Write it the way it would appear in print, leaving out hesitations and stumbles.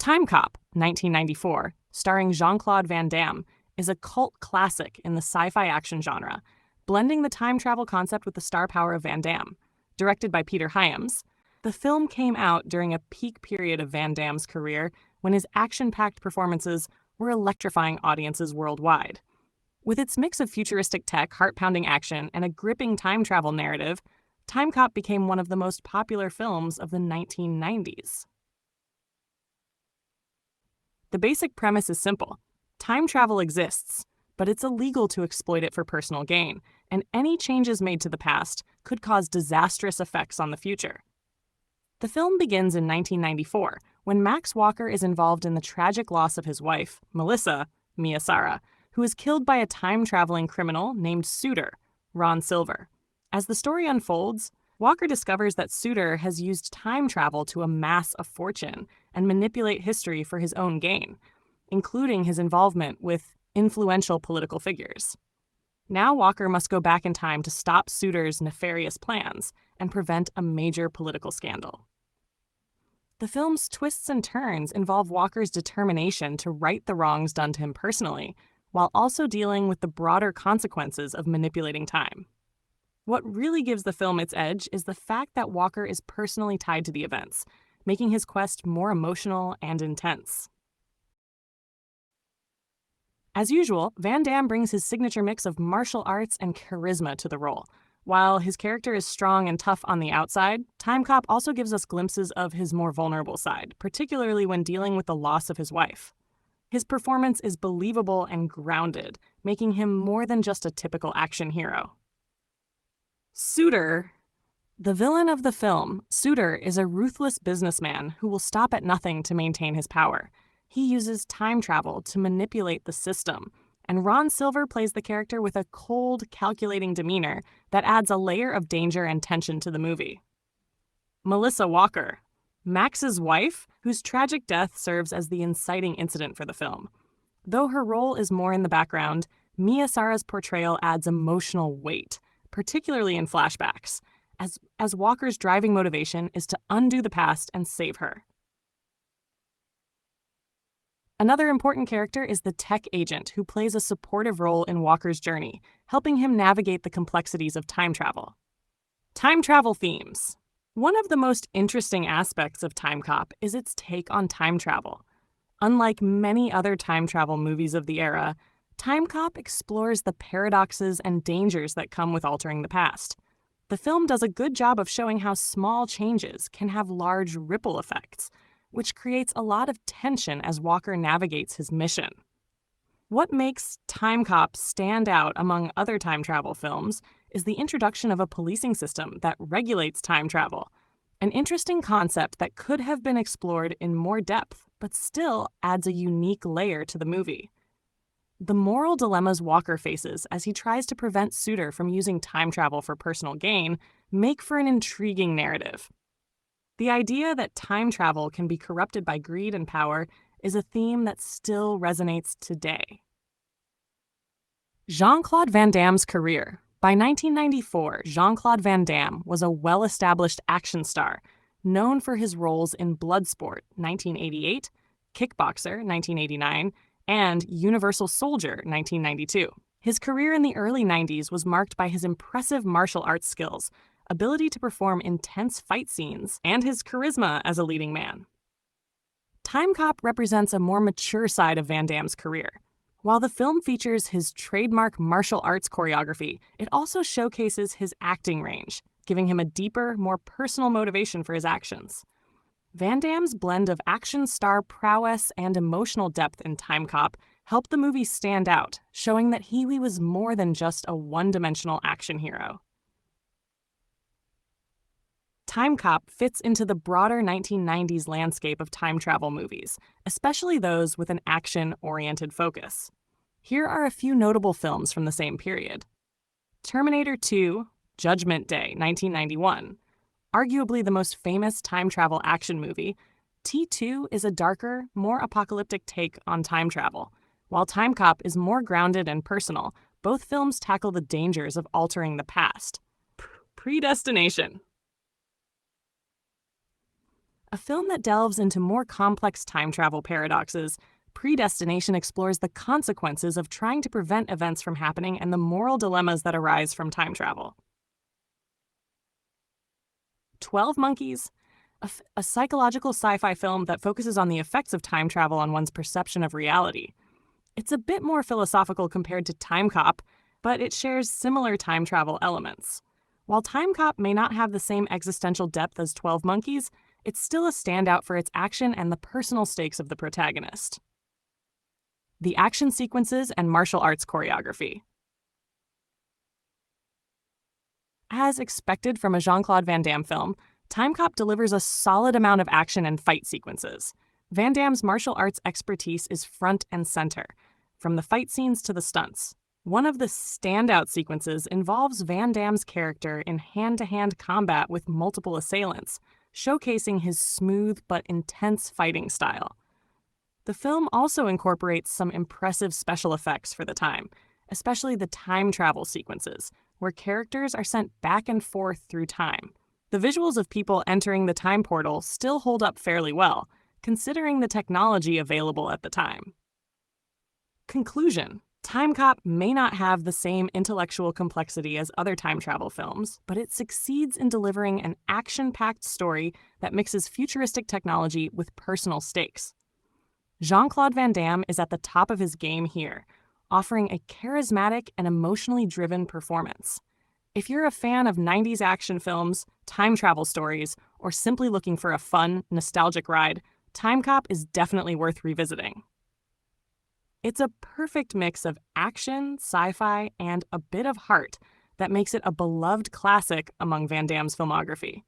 Timecop, 1994, starring Jean-Claude Van Damme, is a cult classic in the sci-fi action genre, blending the time travel concept with the star power of Van Damme. Directed by Peter Hyams, the film came out during a peak period of Van Damme's career when his action-packed performances were electrifying audiences worldwide. With its mix of futuristic tech, heart-pounding action, and a gripping time travel narrative, Timecop became one of the most popular films of the 1990s. The basic premise is simple. Time travel exists, but it's illegal to exploit it for personal gain, and any changes made to the past could cause disastrous effects on the future. The film begins in 1994, when Max Walker is involved in the tragic loss of his wife, Melissa, Mia Sara, who is killed by a time-traveling criminal named Suitor, Ron Silver. As the story unfolds, Walker discovers that Suitor has used time travel to amass a fortune and manipulate history for his own gain, including his involvement with influential political figures. Now Walker must go back in time to stop Suitor's nefarious plans and prevent a major political scandal. The film's twists and turns involve Walker's determination to right the wrongs done to him personally, while also dealing with the broader consequences of manipulating time. What really gives the film its edge is the fact that Walker is personally tied to the events, making his quest more emotional and intense. As usual, Van Damme brings his signature mix of martial arts and charisma to the role. While his character is strong and tough on the outside, Timecop also gives us glimpses of his more vulnerable side, particularly when dealing with the loss of his wife. His performance is believable and grounded, making him more than just a typical action hero. Suitor. The villain of the film, Suitor, is a ruthless businessman who will stop at nothing to maintain his power. He uses time travel to manipulate the system, and Ron Silver plays the character with a cold, calculating demeanor that adds a layer of danger and tension to the movie. Melissa Walker, Max's wife, whose tragic death serves as the inciting incident for the film. Though her role is more in the background, Mia Sara's portrayal adds emotional weight, particularly in flashbacks, as Walker's driving motivation is to undo the past and save her. Another important character is the tech agent, who plays a supportive role in Walker's journey, helping him navigate the complexities of time travel. Time travel themes. One of the most interesting aspects of Timecop is its take on time travel. Unlike many other time travel movies of the era, Timecop explores the paradoxes and dangers that come with altering the past. The film does a good job of showing how small changes can have large ripple effects, which creates a lot of tension as Walker navigates his mission. What makes Timecop stand out among other time travel films is the introduction of a policing system that regulates time travel, an interesting concept that could have been explored in more depth, but still adds a unique layer to the movie. The moral dilemmas Walker faces as he tries to prevent Suitor from using time travel for personal gain make for an intriguing narrative. The idea that time travel can be corrupted by greed and power is a theme that still resonates today. Jean-Claude Van Damme's career. By 1994, Jean-Claude Van Damme was a well-established action star, known for his roles in Bloodsport, 1988, Kickboxer, 1989, and Universal Soldier, 1992. His career in the early 90s was marked by his impressive martial arts skills, ability to perform intense fight scenes, and his charisma as a leading man. Timecop represents a more mature side of Van Damme's career. While the film features his trademark martial arts choreography, it also showcases his acting range, giving him a deeper, more personal motivation for his actions. Van Damme's blend of action star prowess and emotional depth in Timecop helped the movie stand out, showing that he was more than just a one-dimensional action hero. Timecop fits into the broader 1990s landscape of time travel movies, especially those with an action-oriented focus. Here are a few notable films from the same period. Terminator 2, Judgment Day, 1991. Arguably the most famous time travel action movie, T2 is a darker, more apocalyptic take on time travel. While Timecop is more grounded and personal, both films tackle the dangers of altering the past. Predestination. A film that delves into more complex time travel paradoxes, Predestination explores the consequences of trying to prevent events from happening and the moral dilemmas that arise from time travel. 12 Monkeys, a psychological sci-fi film that focuses on the effects of time travel on one's perception of reality. It's a bit more philosophical compared to Timecop, but it shares similar time travel elements. While Timecop may not have the same existential depth as 12 Monkeys, it's still a standout for its action and the personal stakes of the protagonist. The action sequences and martial arts choreography. As expected from a Jean-Claude Van Damme film, Timecop delivers a solid amount of action and fight sequences. Van Damme's martial arts expertise is front and center, from the fight scenes to the stunts. One of the standout sequences involves Van Damme's character in hand-to-hand combat with multiple assailants, showcasing his smooth but intense fighting style. The film also incorporates some impressive special effects for the time, especially the time travel sequences, where characters are sent back and forth through time. The visuals of people entering the time portal still hold up fairly well, considering the technology available at the time. Conclusion: Timecop may not have the same intellectual complexity as other time travel films, but it succeeds in delivering an action-packed story that mixes futuristic technology with personal stakes. Jean-Claude Van Damme is at the top of his game here, offering a charismatic and emotionally driven performance. If you're a fan of 90s action films, time travel stories, or simply looking for a fun, nostalgic ride, Timecop is definitely worth revisiting. It's a perfect mix of action, sci-fi, and a bit of heart that makes it a beloved classic among Van Damme's filmography.